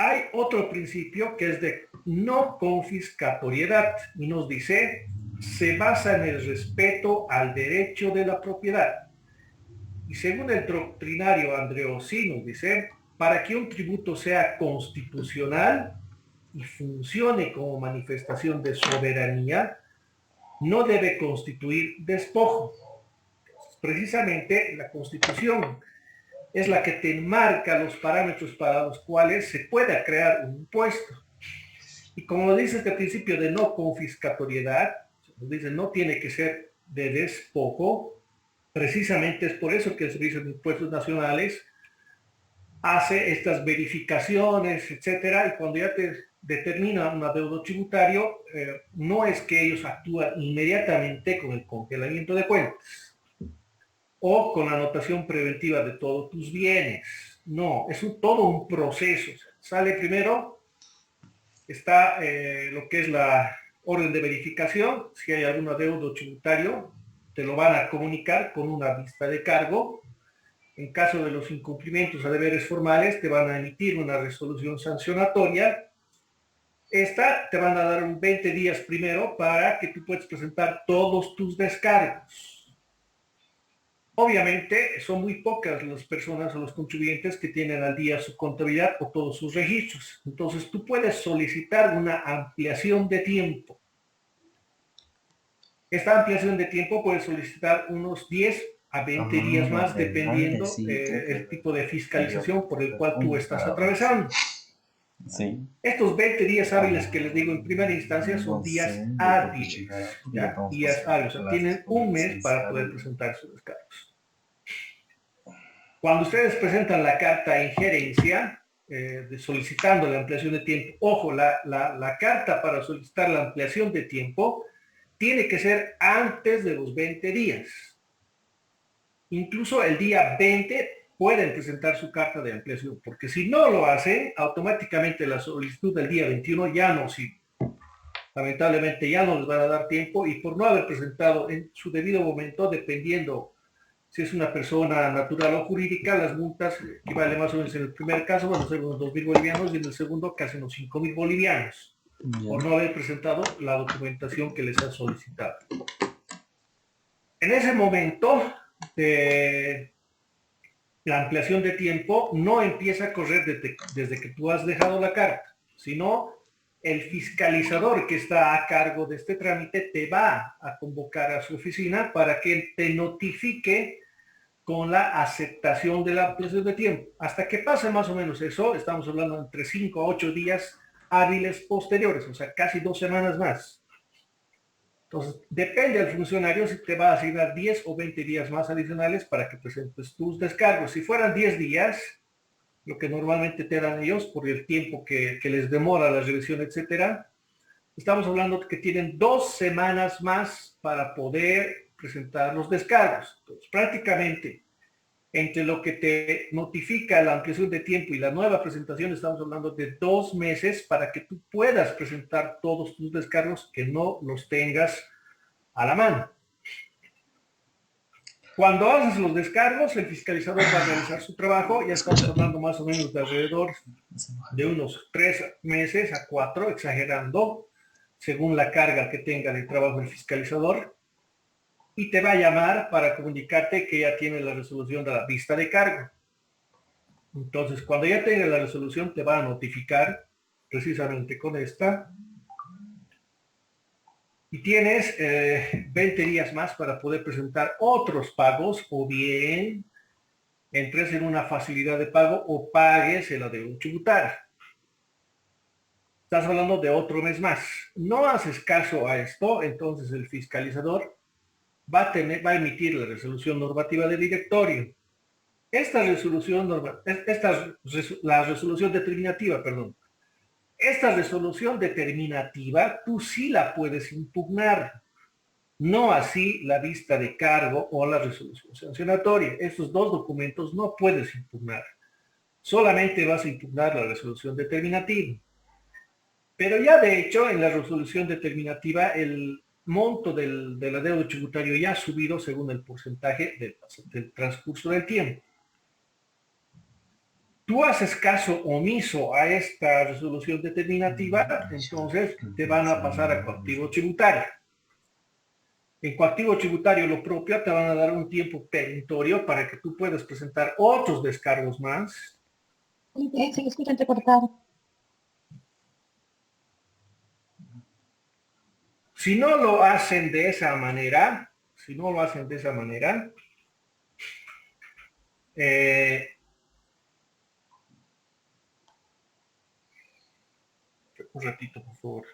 hay otro principio que es de no confiscatoriedad y nos dice, se basa en el respeto al derecho de la propiedad. Y según el doctrinario Andreossi nos dice, para que un tributo sea constitucional y funcione como manifestación de soberanía, no debe constituir despojo. Precisamente la Constitución es la que te marca los parámetros para los cuales se pueda crear un impuesto. Y como dice este principio de no confiscatoriedad, nos dice no tiene que ser de despojo, precisamente es por eso que el Servicio de Impuestos Nacionales hace estas verificaciones, etcétera, y cuando ya te determina un adeudo tributario, no es que ellos actúan inmediatamente con el congelamiento de cuentas o con la anotación preventiva de todos tus bienes. No, es todo un proceso. Sale primero, está lo que es la orden de verificación. Si hay algún adeudo tributario, te lo van a comunicar con una vista de cargo. En caso de los incumplimientos a deberes formales, te van a emitir una resolución sancionatoria. Esta te van a dar 20 días primero para que tú puedas presentar todos tus descargos. Obviamente son muy pocas las personas o los contribuyentes que tienen al día su contabilidad o todos sus registros. Entonces tú puedes solicitar una ampliación de tiempo. Esta ampliación de tiempo puedes solicitar unos 10 a 20 días más dependiendo el tipo de fiscalización por el cual tú estás atravesando. Sí. Estos 20 días hábiles que les digo en primera instancia son días hábiles, ¿ya? Días hábiles, o sea, tienen un mes para poder presentar sus descargos. Cuando ustedes presentan la carta de injerencia, solicitando la ampliación de tiempo, ojo, la carta para solicitar la ampliación de tiempo tiene que ser antes de los 20 días. Incluso el día 20 pueden presentar su carta de ampliación, porque si no lo hacen, automáticamente la solicitud del día 21 ya no sirve. Lamentablemente ya no les van a dar tiempo y por no haber presentado en su debido momento, dependiendo si es una persona natural o jurídica, las multas equivalen más o menos en el primer caso, van a ser unos 2.000 bolivianos y en el segundo casi unos 5.000 bolivianos por no haber presentado la documentación que les han solicitado. En ese momento, la ampliación de tiempo no empieza a correr desde que tú has dejado la carta, sino el fiscalizador que está a cargo de este trámite te va a convocar a su oficina para que te notifique con la aceptación de la ampliación de tiempo. Hasta que pase más o menos eso, estamos hablando entre 5 a 8 días hábiles posteriores, o sea, casi 2 semanas más. Entonces, depende del funcionario si te va a asignar 10 o 20 días más adicionales para que presentes tus descargos. Si fueran 10 días, lo que normalmente te dan ellos por el tiempo que les demora la revisión, etcétera, estamos hablando de que tienen 2 semanas más para poder presentar los descargos. Entonces, prácticamente, entre lo que te notifica la ampliación de tiempo y la nueva presentación, estamos hablando de 2 meses para que tú puedas presentar todos tus descargos, que no los tengas a la mano. Cuando haces los descargos, el fiscalizador va a realizar su trabajo. Ya estamos hablando más o menos de alrededor de unos 3 meses a 4, exagerando, según la carga que tenga de trabajo el fiscalizador, y te va a llamar para comunicarte que ya tiene la resolución de la vista de cargo. Entonces, cuando ya tenga la resolución, te va a notificar precisamente con esta, y tienes 20 días más para poder presentar otros pagos, o bien entres en una facilidad de pago o pagues el adeudo tributario. Estás hablando de otro mes más. No haces caso a esto, entonces el fiscalizador va a emitir la resolución normativa del directorio. Esta resolución, la resolución determinativa, perdón. Esta resolución determinativa, tú sí la puedes impugnar. No así la vista de cargo o la resolución sancionatoria. Estos dos documentos no puedes impugnar. Solamente vas a impugnar la resolución determinativa. Pero ya de hecho, en la resolución determinativa, el monto del adeudo tributario ya ha subido según el porcentaje del transcurso del tiempo. tú haces caso omiso a esta resolución determinativa, entonces te van a pasar a coactivo tributario. En coactivo tributario lo propio te van a dar un tiempo perentorio para que tú puedas presentar otros descargos más. Se escucha entrecortado. Si no lo hacen de esa manera, un ratito, por favor.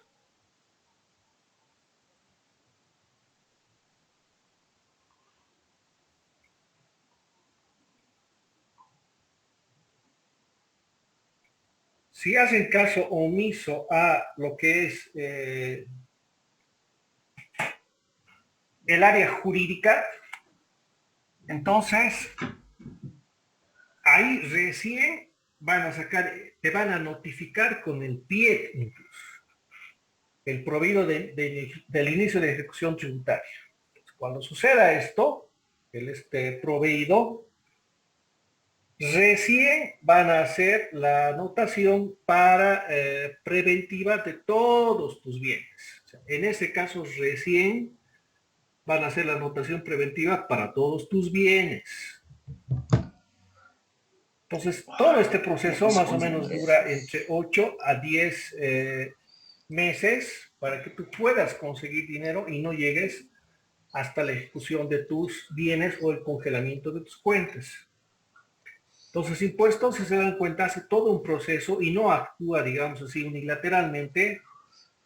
Si hacen caso omiso a lo que es el área jurídica, entonces ahí recién van a sacar, te van a notificar con el pie incluso, el proveído del inicio de ejecución tributaria. Cuando suceda esto, este proveído, recién van a hacer la anotación para preventiva de todos tus bienes. O sea, en ese caso, recién van a hacer la anotación preventiva para todos tus bienes. Entonces, todo este proceso más o menos dura entre 8 a 10 meses para que tú puedas conseguir dinero y no llegues hasta la ejecución de tus bienes o el congelamiento de tus cuentas. Entonces, impuestos, si se dan cuenta, hace todo un proceso y no actúa, digamos así, unilateralmente,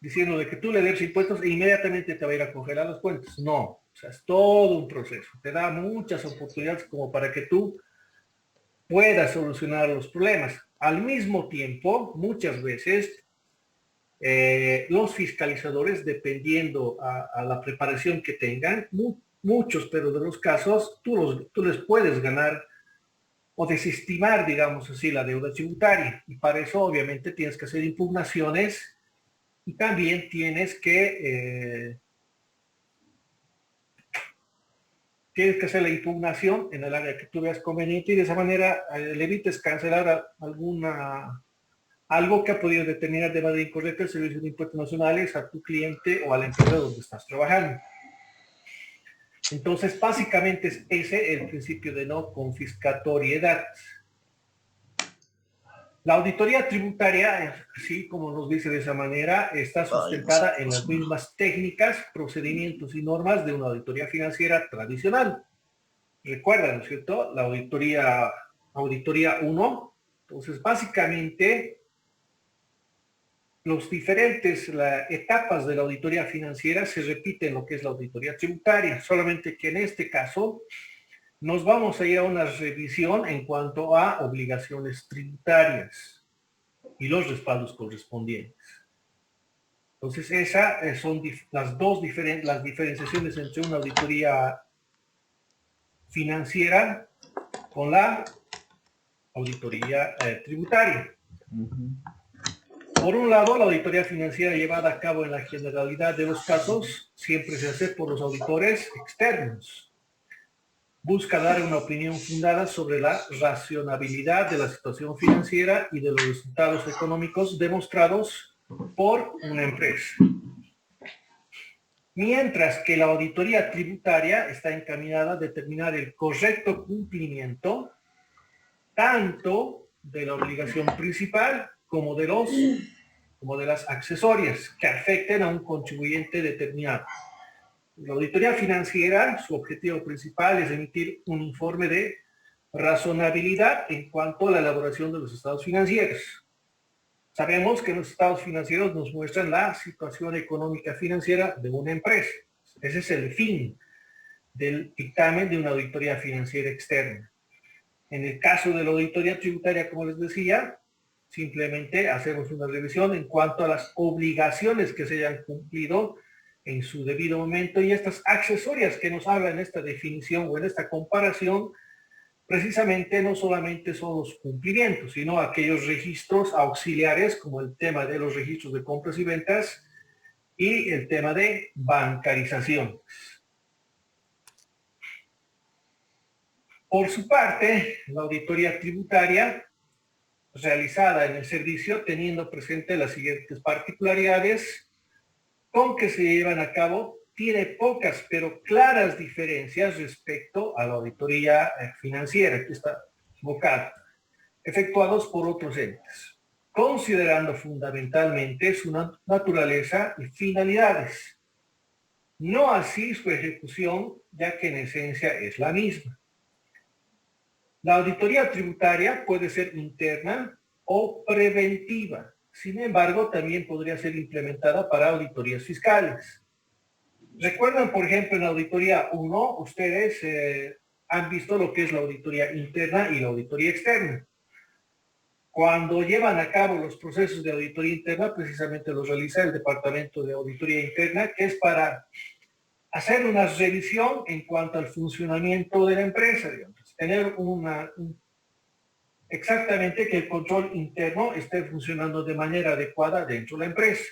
diciendo de que tú le debes impuestos e inmediatamente te va a ir a congelar las cuentas. No, o sea, es todo un proceso. Te da muchas oportunidades como para que tú puedas solucionar los problemas. Al mismo tiempo, muchas veces, los fiscalizadores, dependiendo a la preparación que tengan, muchos, pero de los casos, tú les puedes ganar o desestimar, digamos así, la deuda tributaria. Y para eso, obviamente, tienes que hacer impugnaciones y también tienes que hacer la impugnación en el área que tú veas conveniente y de esa manera le evites cancelar algo que ha podido determinar de manera incorrecta el Servicio de Impuestos Nacionales a tu cliente o a la empresa donde estás trabajando. Entonces, básicamente es ese el principio de no confiscatoriedad. La auditoría tributaria, sí, como nos dice de esa manera, está sustentada en las mismas técnicas, procedimientos y normas de una auditoría financiera tradicional. Recuerda, ¿no es cierto? La auditoría 1. Entonces, básicamente, las diferentes etapas de la auditoría financiera se repiten lo que es la auditoría tributaria, solamente que en este caso nos vamos a ir a una revisión en cuanto a obligaciones tributarias y los respaldos correspondientes. Entonces, esas son las diferenciaciones entre una auditoría financiera con la auditoría tributaria. Por un lado, la auditoría financiera llevada a cabo en la generalidad de los casos siempre se hace por los auditores externos. Busca dar una opinión fundada sobre la racionalidad de la situación financiera y de los resultados económicos demostrados por una empresa. Mientras que la auditoría tributaria está encaminada a determinar el correcto cumplimiento tanto de la obligación principal como de las accesorias que afecten a un contribuyente determinado. La auditoría financiera, su objetivo principal es emitir un informe de razonabilidad en cuanto a la elaboración de los estados financieros. Sabemos que los estados financieros nos muestran la situación económica financiera de una empresa. Ese es el fin del dictamen de una auditoría financiera externa. En el caso de la auditoría tributaria, como les decía, simplemente hacemos una revisión en cuanto a las obligaciones que se hayan cumplido en su debido momento y estas accesorias que nos hablan en esta definición o en esta comparación, precisamente no solamente son los cumplimientos, sino aquellos registros auxiliares como el tema de los registros de compras y ventas y el tema de bancarización. Por su parte, la auditoría tributaria realizada en el servicio teniendo presente las siguientes particularidades con que se llevan a cabo, tiene pocas pero claras diferencias respecto a la auditoría financiera, que está enfocada, efectuados por otros entes, considerando fundamentalmente su naturaleza y finalidades. No así su ejecución, ya que en esencia es la misma. La auditoría tributaria puede ser interna o preventiva. Sin embargo, también podría ser implementada para auditorías fiscales. Recuerdan, por ejemplo, en la auditoría 1, ustedes han visto lo que es la auditoría interna y la auditoría externa. Cuando llevan a cabo los procesos de auditoría interna, precisamente los realiza el Departamento de Auditoría Interna, que es para hacer una revisión en cuanto al funcionamiento de la empresa, digamos, tener exactamente que el control interno esté funcionando de manera adecuada dentro de la empresa.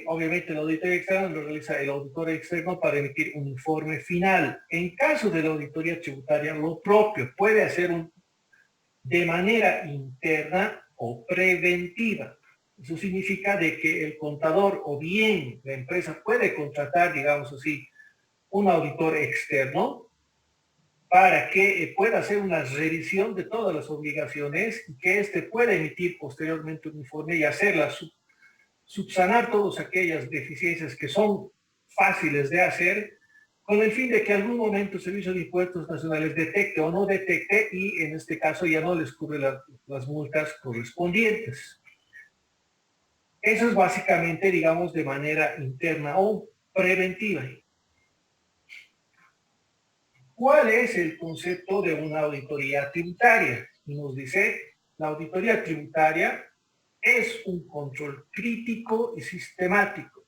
Obviamente la auditoría externa lo realiza el auditor externo para emitir un informe final. En caso de la auditoría tributaria, lo propio puede hacer de manera interna o preventiva. Eso significa de que el contador o bien la empresa puede contratar, digamos así, un auditor externo para que pueda hacer una revisión de todas las obligaciones y que éste pueda emitir posteriormente un informe y hacerla subsanar todas aquellas deficiencias que son fáciles de hacer, con el fin de que algún momento el Servicio de Impuestos Nacionales detecte o no detecte y en este caso ya no les cubre las multas correspondientes. Eso es básicamente, digamos, de manera interna o preventiva. ¿Cuál es el concepto de una auditoría tributaria? Nos dice, la auditoría tributaria es un control crítico y sistemático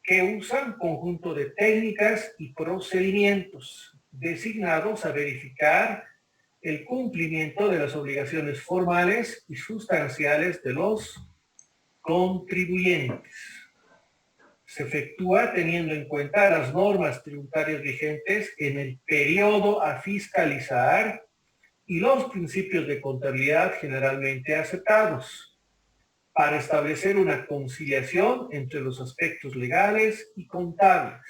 que usa un conjunto de técnicas y procedimientos designados a verificar el cumplimiento de las obligaciones formales y sustanciales de los contribuyentes. Se efectúa teniendo en cuenta las normas tributarias vigentes en el periodo a fiscalizar y los principios de contabilidad generalmente aceptados para establecer una conciliación entre los aspectos legales y contables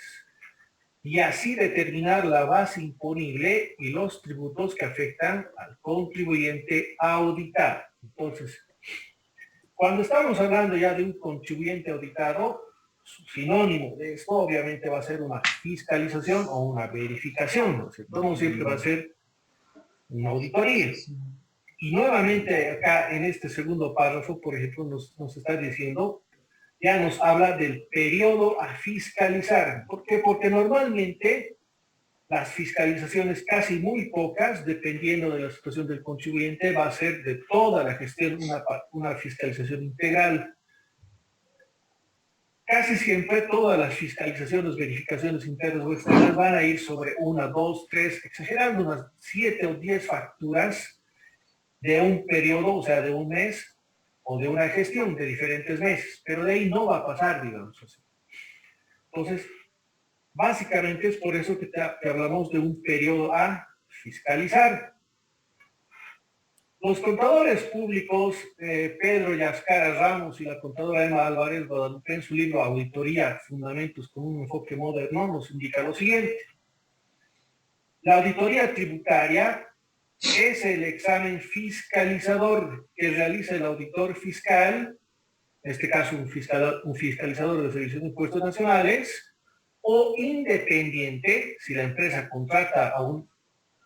y así determinar la base imponible y los tributos que afectan al contribuyente auditado. Entonces, cuando estamos hablando ya de un contribuyente auditado, su sinónimo de esto obviamente va a ser una fiscalización o una verificación, ¿no es cierto? No siempre va a ser una auditoría. Y nuevamente acá en este segundo párrafo, por ejemplo, nos está diciendo, ya nos habla del periodo a fiscalizar. ¿Por qué? Porque normalmente las fiscalizaciones, casi muy pocas, dependiendo de la situación del contribuyente, va a ser de toda la gestión una fiscalización integral. Casi siempre todas las fiscalizaciones, verificaciones internas o externas van a ir sobre 1, 2, 3, exagerando unas 7 o 10 facturas de un periodo, o sea, de un mes o de una gestión de diferentes meses, pero de ahí no va a pasar, digamos así. Entonces, básicamente es por eso que hablamos de un periodo a fiscalizar. Los contadores públicos, Pedro Yascara Ramos y la contadora Emma Álvarez Guadalupe, en su libro Auditoría, Fundamentos con un enfoque moderno, nos indica lo siguiente. La auditoría tributaria es el examen fiscalizador que realiza el auditor fiscal, en este caso un fiscalizador de servicios de impuestos nacionales, o independiente, si la empresa contrata a un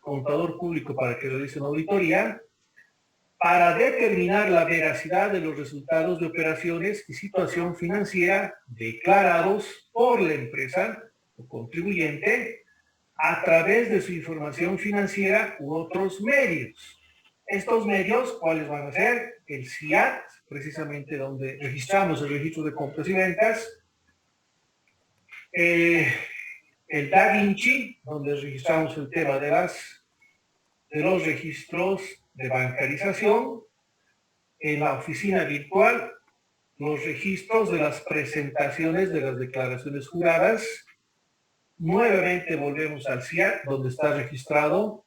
contador público para que realice una auditoría, para determinar la veracidad de los resultados de operaciones y situación financiera declarados por la empresa o contribuyente a través de su información financiera u otros medios. Estos medios, ¿cuáles van a ser? El SIAT, precisamente donde registramos el registro de compras y ventas, el DaVinci, donde registramos el tema de los registros de bancarización, en la oficina virtual, los registros de las presentaciones de las declaraciones juradas. Nuevamente volvemos al SIAT, donde está registrado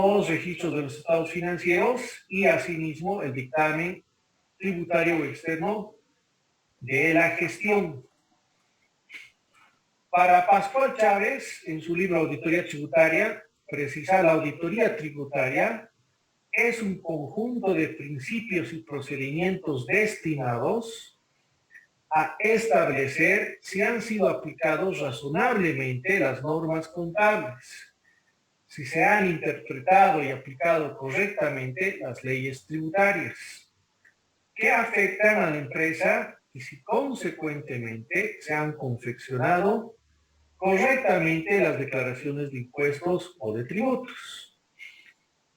los registros de los estados financieros y asimismo el dictamen tributario externo de la gestión. Para Pascual Chávez, en su libro Auditoría Tributaria, precisa: la auditoría tributaria es un conjunto de principios y procedimientos destinados a establecer si han sido aplicados razonablemente las normas contables, si se han interpretado y aplicado correctamente las leyes tributarias que afectan a la empresa y si consecuentemente se han confeccionado correctamente las declaraciones de impuestos o de tributos.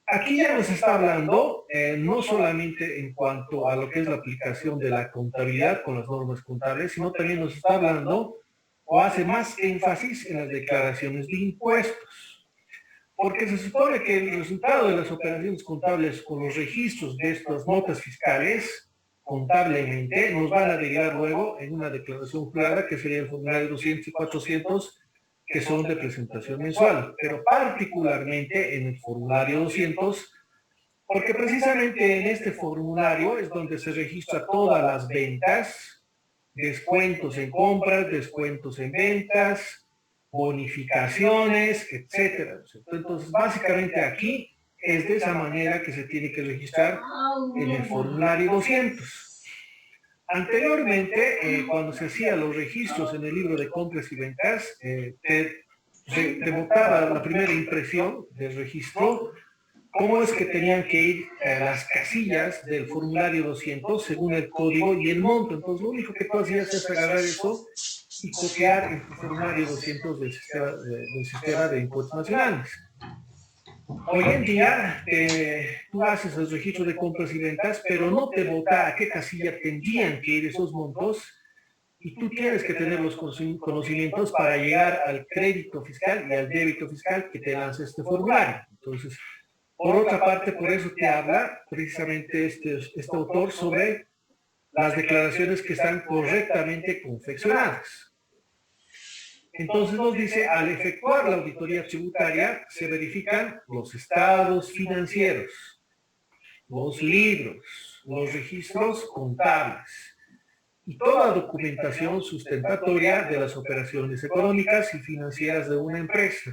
Aquí ya nos está hablando no solamente en cuanto a lo que es la aplicación de la contabilidad con las normas contables, sino también nos está hablando o hace más énfasis en las declaraciones de impuestos. Porque se supone que el resultado de las operaciones contables con los registros de estas notas fiscales contablemente nos van a derivar luego en una declaración jurada que sería el formulario 200 y 400, que son de presentación mensual, pero particularmente en el formulario 200, porque precisamente en este formulario es donde se registra todas las ventas, descuentos en compras, descuentos en ventas, bonificaciones, etcétera. Entonces, básicamente aquí es de esa manera que se tiene que registrar en el formulario 200. Anteriormente, cuando se hacían los registros en el libro de compras y ventas, te botaba la primera impresión del registro, cómo es que tenían que ir a las casillas del formulario 200 según el código y el monto. Entonces, lo único que tú hacías es agarrar eso y copiar el formulario 200 del sistema de impuestos nacionales. Hoy en día tú haces el registro de compras y ventas, pero no te bota a qué casilla tendrían que ir esos montos y tú tienes que tener los conocimientos para llegar al crédito fiscal y al débito fiscal que te lanza este formulario. Entonces, por otra parte, por eso te habla precisamente este autor sobre las declaraciones que están correctamente confeccionadas. Entonces nos dice: al efectuar la auditoría tributaria se verifican los estados financieros, los libros, los registros contables y toda documentación sustentatoria de las operaciones económicas y financieras de una empresa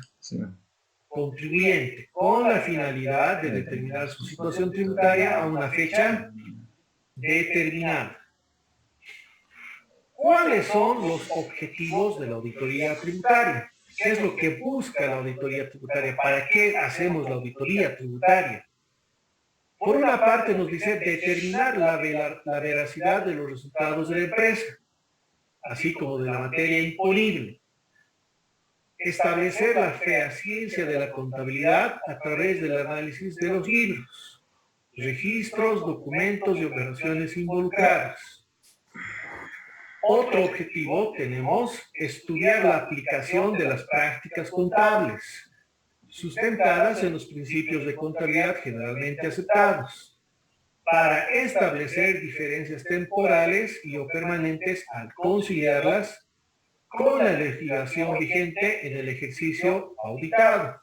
contribuyente, con la finalidad de determinar su situación tributaria a una fecha determinada. ¿Cuáles son los objetivos de la auditoría tributaria? ¿Qué es lo que busca la auditoría tributaria? ¿Para qué hacemos la auditoría tributaria? Por una parte nos dice determinar la veracidad de los resultados de la empresa, así como de la materia imponible. Establecer la fehaciencia de la contabilidad a través del análisis de los libros, registros, documentos y operaciones involucradas. Otro objetivo tenemos: estudiar la aplicación de las prácticas contables, sustentadas en los principios de contabilidad generalmente aceptados, para establecer diferencias temporales y o permanentes al conciliarlas con la legislación vigente en el ejercicio auditado.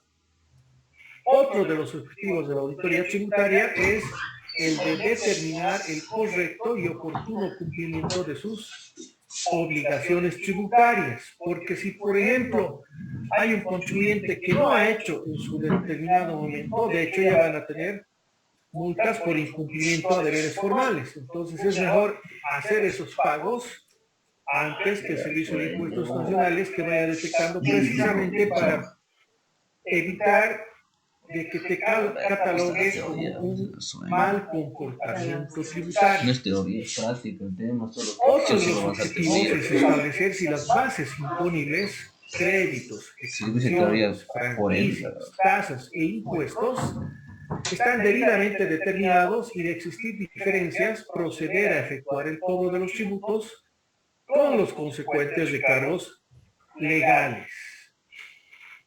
Otro de los objetivos de la auditoría tributaria es el de determinar el correcto y oportuno cumplimiento de sus obligaciones tributarias, porque si, por ejemplo, hay un contribuyente que no ha hecho en su determinado momento, de hecho ya van a tener multas por incumplimiento de deberes formales. Entonces es mejor hacer esos pagos antes que el Servicio de Impuestos Nacionales que vaya detectando, precisamente para evitar de que te catalogue como un mal comportamiento tributario. No es teoría, es práctica, el tema solo Otro de los objetivos es establecer si las bases imponibles, créditos, exenciones, franquicias, tasas e impuestos están debidamente determinados y de existir diferencias, proceder a efectuar el cobro de los tributos con los consecuentes recargos legales.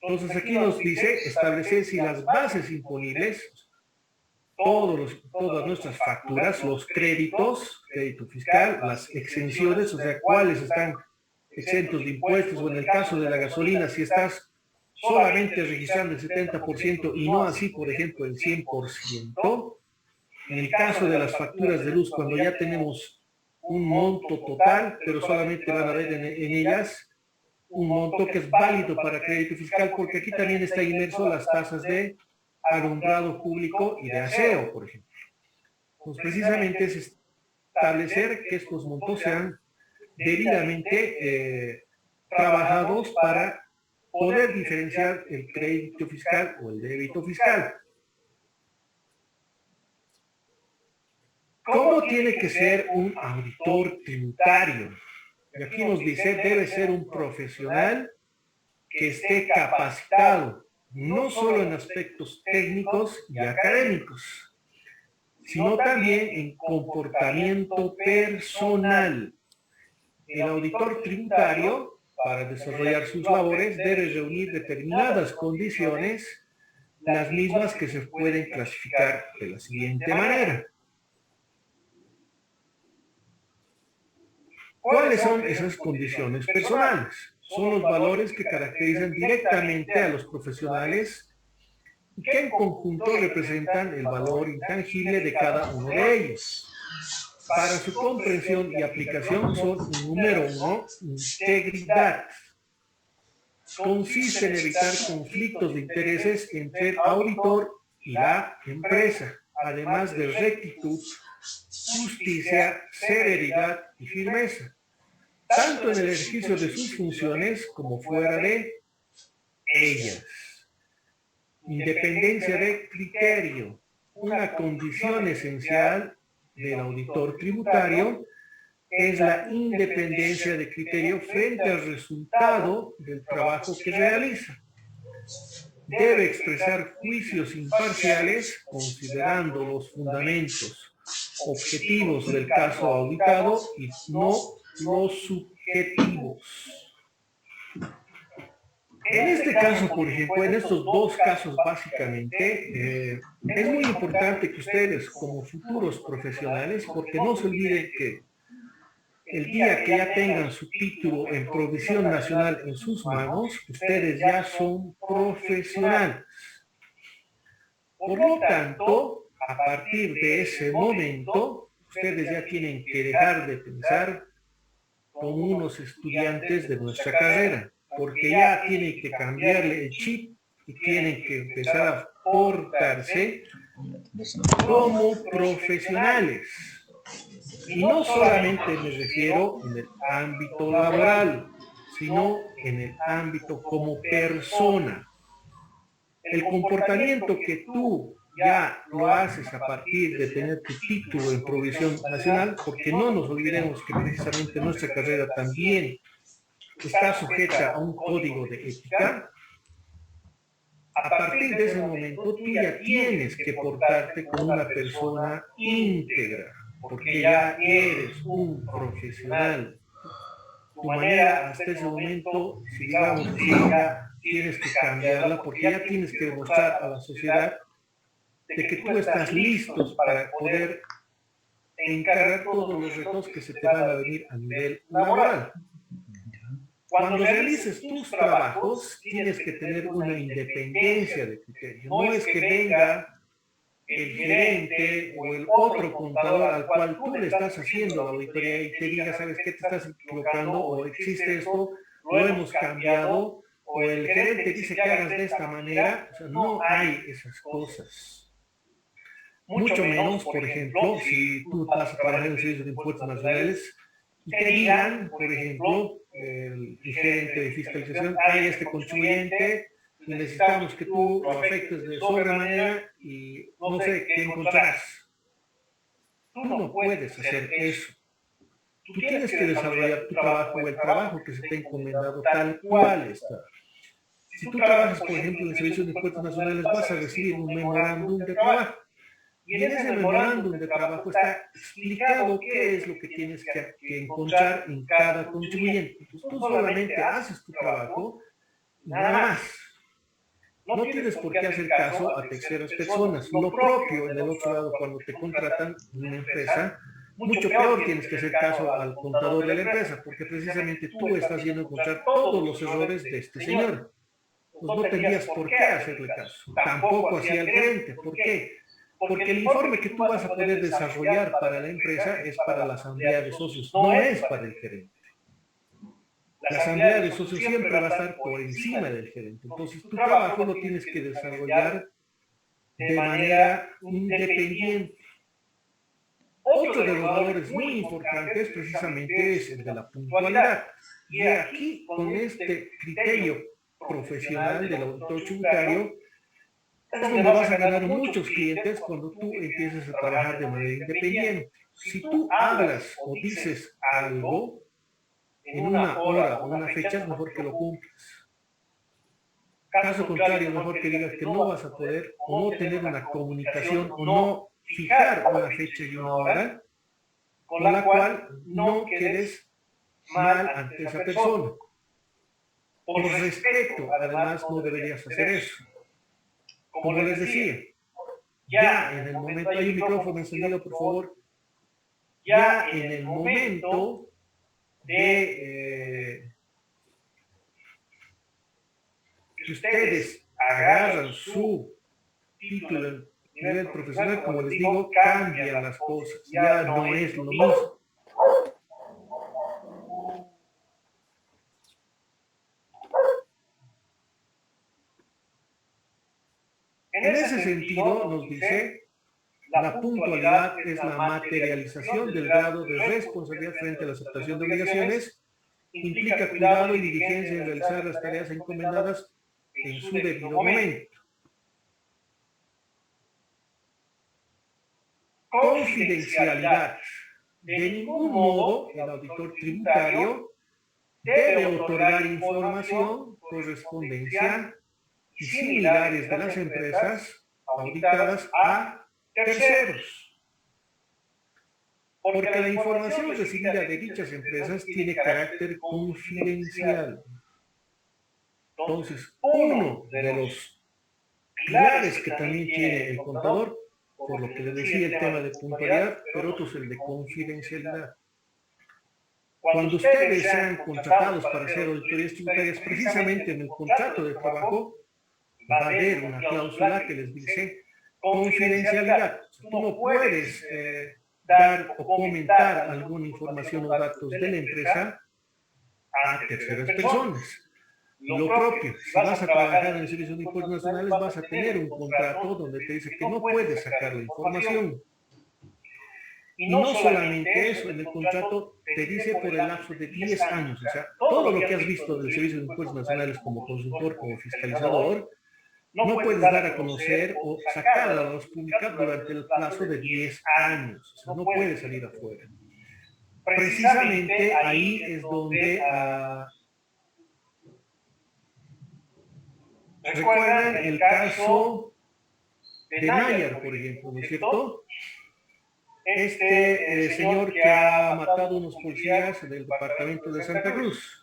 Entonces aquí nos dice establecer si las bases imponibles, todas nuestras facturas, los créditos, crédito fiscal, las exenciones, o sea, cuáles están exentos de impuestos, o en el caso de la gasolina, si estás solamente registrando el 70% y no así, por ejemplo, el 100%. En el caso de las facturas de luz, cuando ya tenemos un monto total, pero solamente van a ver en ellas un monto que es válido para crédito fiscal, porque aquí también está inmerso las tasas de alumbrado público y de aseo, por ejemplo. Entonces, precisamente es establecer que estos montos sean debidamente trabajados para poder diferenciar el crédito fiscal o el débito fiscal. ¿Cómo tiene que ser un auditor tributario? Y aquí nos dice, debe ser un profesional que esté capacitado, no solo en aspectos técnicos y académicos, sino también en comportamiento personal. El auditor tributario, para desarrollar sus labores, debe reunir determinadas condiciones, las mismas que se pueden clasificar de la siguiente manera. ¿Cuáles son esas condiciones personales? Son los valores que caracterizan directamente a los profesionales y que en conjunto representan el valor intangible de cada uno de ellos. Para su comprensión y aplicación son, número uno, integridad. Consiste en evitar conflictos de intereses entre el auditor y la empresa, además de rectitud, justicia, severidad y firmeza, tanto en el ejercicio de sus funciones como fuera de ellas. Independencia de criterio, una condición esencial del auditor tributario es la independencia de criterio frente al resultado del trabajo que realiza. Debe expresar juicios imparciales considerando los fundamentos objetivos del caso auditado y no los subjetivos. En este caso, por ejemplo, en estos dos casos básicamente, es muy importante que ustedes como futuros profesionales, porque no se olviden que el día que ya tengan su título en Provisión Nacional en sus manos, ustedes ya son profesionales. Por lo tanto, a partir de ese momento, ustedes ya tienen que dejar de pensar como unos estudiantes de nuestra carrera, porque ya tienen que cambiarle el chip y tienen que empezar a portarse como profesionales. Y no solamente me refiero en el ámbito laboral, sino en el ámbito como persona. El comportamiento que tú ya lo haces a partir de tener tu título en Provisión Nacional, porque no nos olvidemos que precisamente nuestra carrera también está sujeta a un código de ética. A partir de ese momento tú ya tienes que portarte como una persona íntegra, porque ya eres un profesional. Tu manera hasta ese momento, si digamos que ya tienes que cambiarla, porque ya tienes que demostrar a la sociedad de que tú estás listo para poder encarar todos los retos que se te van a venir a nivel laboral. Cuando realices tus trabajos, tienes que tener una independencia de criterio. No es que venga el gerente o el otro contador al cual tú le estás haciendo la auditoría y te diga, ¿sabes qué? Te estás equivocando o existe esto, lo hemos cambiado, o el gerente dice que hagas de esta manera. O sea, no hay esas cosas. Mucho menos, por ejemplo, si tú vas a trabajar en el Servicio de Impuestos Nacionales y te digan, por ejemplo, el gerente de fiscalización, hay este contribuyente, y necesitamos que tú lo afectes de sobremanera y no sé qué encontrarás. Tú no puedes hacer eso. Tú tienes que desarrollar tu trabajo o el trabajo que se te ha encomendado tal cual está. Si tú trabajas, por ejemplo, en el Servicio de Impuestos Nacionales, vas a recibir un memorándum de trabajo. Y en ese memorándum de trabajo está explicado qué es lo que tienes que encontrar en cada contribuyente. Entonces, tú solamente haces tu trabajo y nada más. No tienes por qué hacer caso a terceras personas. Lo propio, en el otro lado, cuando te contratan en una empresa, mucho peor tienes que hacer caso al contador de la empresa, porque precisamente tú estás yendo a encontrar todos los errores de este señor pues no tendrías por qué hacerle caso. Tampoco hacía el gerente. ¿Por qué? Porque el informe que tú vas a poder desarrollar para la empresa es para la asamblea de socios, no es para el gerente. La asamblea de socios siempre va a estar por encima del gerente. Entonces, tu trabajo lo tienes que desarrollar de manera independiente. Otro de los valores muy importantes precisamente es el de la puntualidad. Y aquí, con este criterio profesional del auditor tributario, es donde vas a ganar muchos clientes cuando tú empieces a trabajar de manera independiente. Si tú hablas o dices algo en una hora o una fecha, es mejor que lo cumplas. Caso contrario, es mejor que digas que no vas a poder o no tener una comunicación o no fijar una fecha y una hora con la cual no quedes mal ante esa persona. Por respeto, además, no deberías hacer eso. Como les decía, ya en el momento, hay un micrófono encendido, por favor, ya en el momento de que ustedes agarran su título en nivel profesional, como les digo, cambian las cosas, ya no es lo mismo. En ese sentido, nos dice, la puntualidad es la materialización del grado de responsabilidad frente a la aceptación de obligaciones, implica cuidado y diligencia en realizar las tareas encomendadas en su debido momento. Confidencialidad. De ningún modo, el auditor tributario debe otorgar información, correspondencia y similares de las empresas auditadas a terceros. Porque la información recibida de dichas empresas tiene carácter confidencial. Entonces, uno de los pilares que también tiene el contador, por lo que le decía el tema de puntualidad, pero otro es el de confidencialidad. Cuando ustedes sean contratados para hacer auditorías tributarias, precisamente en el contrato de trabajo, va a haber una cláusula que les dice confidencialidad. Tú no puedes dar o comentar alguna información o datos de la empresa a terceras personas. Lo propio, si vas a trabajar en el Servicio de Impuestos Nacionales, vas a tener un contrato donde te dice que no puedes sacar la información. Y no solamente eso, en el contrato te dice por el lapso de 10 años. O sea, todo lo que has visto del Servicio de Impuestos Nacionales como consultor, como fiscalizador, no puedes dar a conocer o sacar a la luz pública durante el plazo de 10 años. O sea, no puedes salir afuera. Precisamente ahí es donde recuerdan el caso de Nayar, por ejemplo, ¿no es cierto? Este señor que ha matado a unos policías del departamento de Santa Cruz.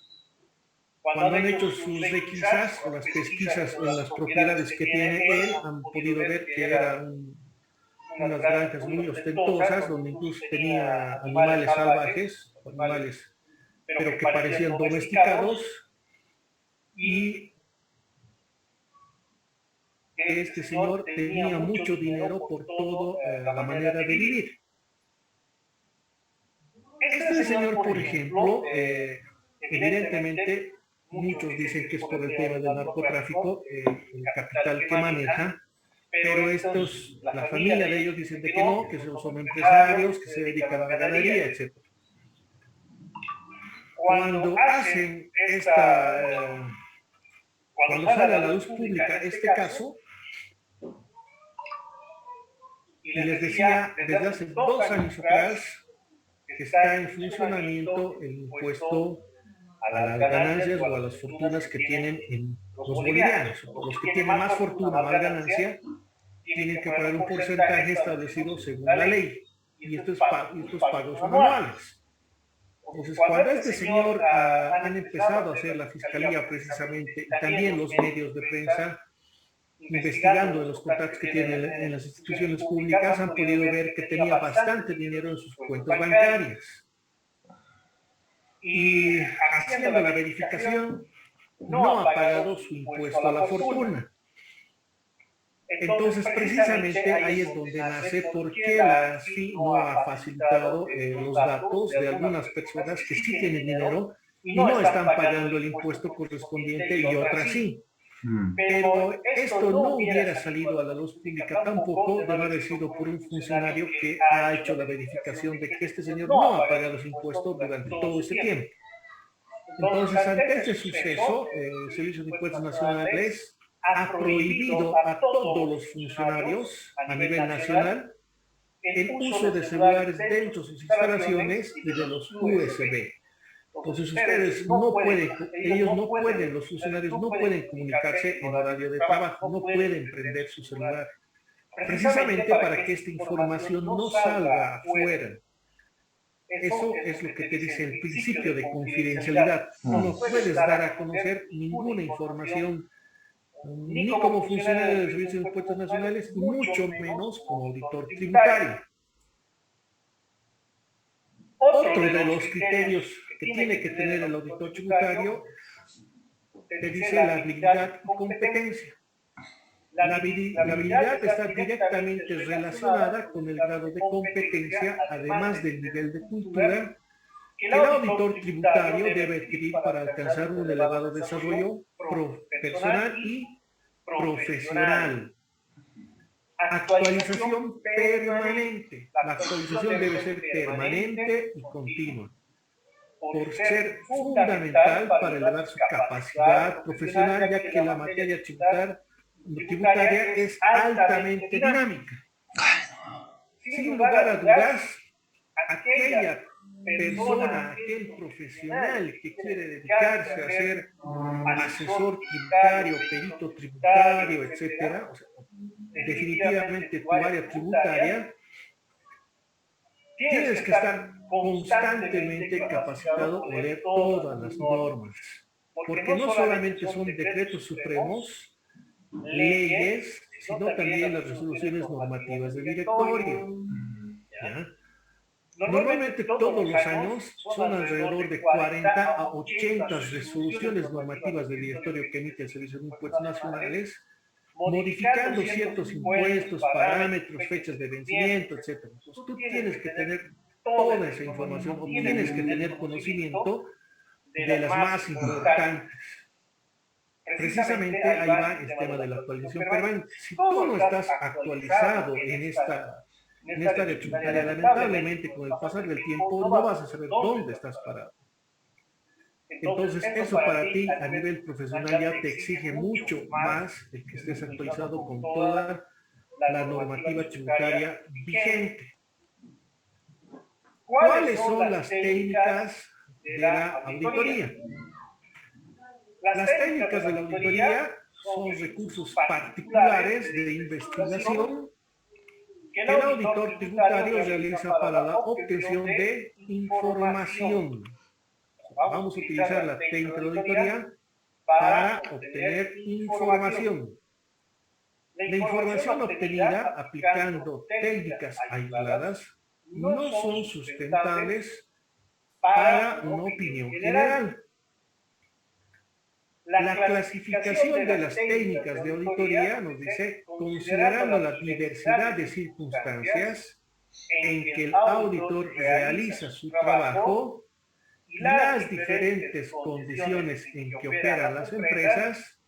Cuando han hecho sus requisas o las pesquisas en las propiedades que tiene él, han podido ver que eran unas granjas muy ostentosas, donde incluso tenía animales salvajes, animales, pero que parecían domesticados, y este señor tenía mucho dinero por toda la manera de vivir. Este señor, por ejemplo, evidentemente, muchos dicen que es por el tema del narcotráfico, el capital que maneja, pero estos, la familia de ellos dicen de que no, que son empresarios, que se dedican a la ganadería, etc. Cuando hacen cuando sale a la luz pública este caso, y les decía desde hace 2 años atrás que está en funcionamiento el impuesto a las ganancias o a las fortunas que tienen en los bolivianos. Los que tienen más fortuna, más ganancia, tienen que pagar un porcentaje establecido según la ley. Y estos pagos son anuales. Entonces, cuando este señor han empezado a hacer la fiscalía precisamente, y también los medios de prensa, investigando en los contactos que tienen en las instituciones públicas, han podido ver que tenía bastante dinero en sus cuentas bancarias. Y haciendo la verificación, no ha pagado su impuesto a la fortuna. Entonces, precisamente ahí es donde nace por qué la ANSFI no ha facilitado los datos de algunas personas que sí tienen dinero y no están pagando el impuesto correspondiente y otras sí. Pero esto no hubiera salido a la luz pública tampoco de no haber sido por un funcionario que ha hecho la verificación de que este señor no ha pagado su impuesto durante todo ese tiempo. Entonces, ante este suceso, el Servicio de Impuestos Nacionales ha prohibido a todos los funcionarios a nivel nacional el uso de celulares dentro de sus instalaciones y de los USB. Entonces ustedes no pueden, ellos no pueden, los funcionarios no pueden comunicarse en horario de trabajo, no pueden prender su celular, precisamente para que esta información no salga afuera. Eso es lo que te dice el principio de confidencialidad. No puedes dar a conocer ninguna información, ni como funcionario del Servicio de Impuestos Nacionales, y mucho menos como auditor tributario. Otro de los criterios que tiene que tener el auditor tributario te dice la habilidad y competencia. La habilidad está directamente relacionada con el grado de competencia, además del nivel de cultura que el auditor tributario debe adquirir para alcanzar un elevado desarrollo personal y profesional. Actualización permanente. La actualización debe ser permanente y continua, por ser fundamental para elevar su capacidad profesional, ya que la materia tributaria es altamente dinámica. Sin lugar a dudas, aquella persona, aquel profesional que quiere dedicarse a ser asesor tributario, perito tributario, etcétera, o sea, definitivamente tu área tributaria, tienes que estar constantemente capacitado a leer todas las normas, porque no solamente son decretos supremos, leyes, sino también las resoluciones normativas del directorio. ¿Ya? Normalmente todos los años son alrededor de 40 a 80 resoluciones normativas del directorio que emite el Servicio de Impuestos Nacionales, modificando ciertos impuestos, parámetros, fechas de vencimiento, etc. Entonces, tú tienes que tener toda esa información, o tienes que tener conocimiento de las más importantes. Precisamente ahí va el tema de la actualización permanente. Si tú no estás actualizado en esta área tributaria, lamentablemente con el pasar del tiempo no vas a saber dónde estás parado. Entonces eso para ti a nivel profesional ya te exige mucho más el que estés actualizado con toda la normativa tributaria vigente. ¿Cuáles son las técnicas de la auditoría? Las técnicas de la auditoría son recursos particulares de investigación que el auditor tributario realiza para la obtención de información. Vamos a utilizar la técnica de auditoría para obtener información. La información obtenida aplicando técnicas aisladas no son sustentables para una opinión general. La clasificación de las técnicas de auditoría nos dice, considerando la diversidad de circunstancias en que el auditor realiza su trabajo y las diferentes condiciones en que operan las empresas,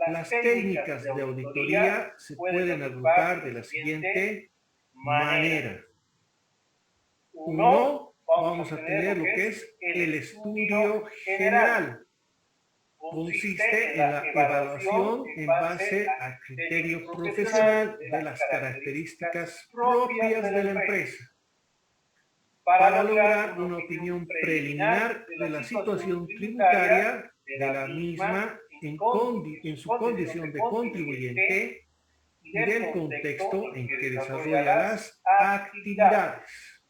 las técnicas de auditoría se pueden agrupar de la siguiente manera. Uno, vamos a tener lo que es el estudio general. Consiste en la evaluación en base al criterio profesional de las características propias de la empresa, para lograr una opinión preliminar de la situación tributaria de la misma en su condición de contribuyente y del contexto en que desarrolla las actividades.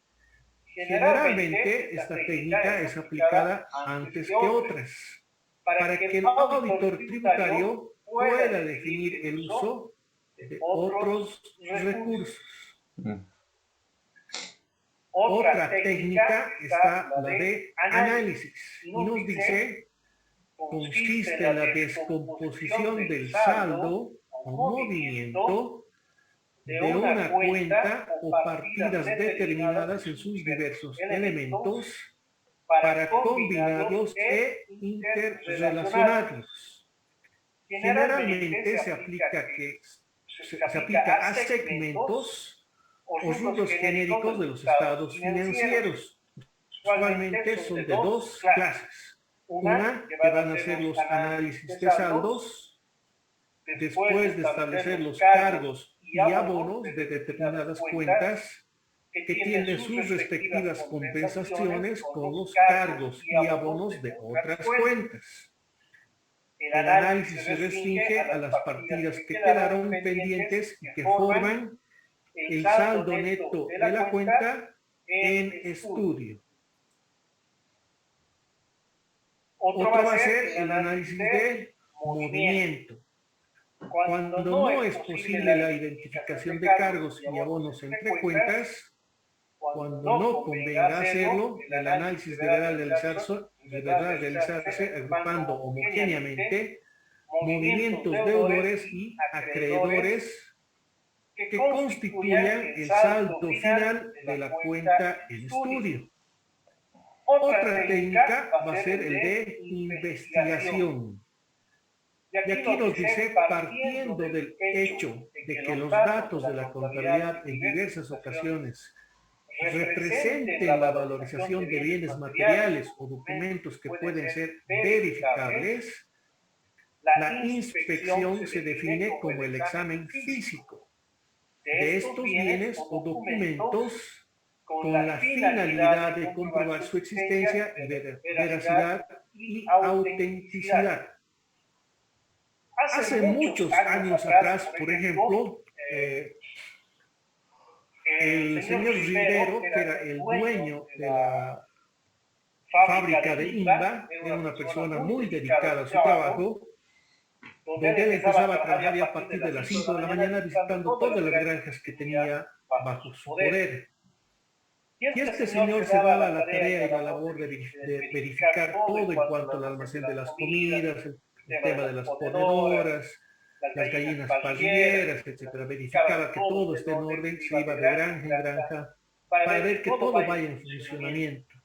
Generalmente, esta técnica es aplicada antes que otras, para que el auditor tributario pueda definir el uso de otros recursos. Otra técnica está la de análisis, y nos dice consiste en la descomposición del saldo o movimiento de una cuenta o partidas determinadas en sus diversos elementos para combinarlos e interrelacionarlos. Generalmente se aplica a segmentos o rubros genéricos de los estados financieros. Usualmente son de dos clases. Una que van a ser los análisis de saldos, después de establecer los cargos y abonos de determinadas cuentas que tienen sus respectivas compensaciones con los cargos y abonos de otras cuentas. El análisis se restringe a las partidas que quedaron pendientes y que forman el saldo neto de la cuenta en estudio. Otro va a ser el análisis de movimiento. Cuando no es posible la identificación de cargos y abonos entre cuentas, cuando no convenga hacerlo, el análisis deberá realizarse agrupando homogéneamente movimientos deudores y acreedores que constituyan el saldo final de la cuenta en estudio. Otra técnica va a ser el de investigación. Y aquí nos dice, partiendo del hecho de que los datos de la contabilidad en diversas ocasiones representen la valorización de bienes materiales o documentos que pueden ser verificables, la inspección se define como el examen físico de estos bienes o documentos con la finalidad de comprobar su existencia, veracidad y autenticidad. Hace muchos años atrás, por ejemplo, el señor Rivero, que era el dueño de la fábrica de Imba, era una persona muy dedicada a su trabajo, donde él empezaba a trabajar ya a partir de las 5 de la mañana visitando todas las granjas que tenía bajo su poder. Y este señor se daba la tarea y la labor de verificar todo en cuanto al almacén de las comidas, el tema de las ponedoras, las gallinas parrilleras, etcétera. Verificaba que todo esté en orden, se iba de granja en granja para ver que todo vaya en funcionamiento.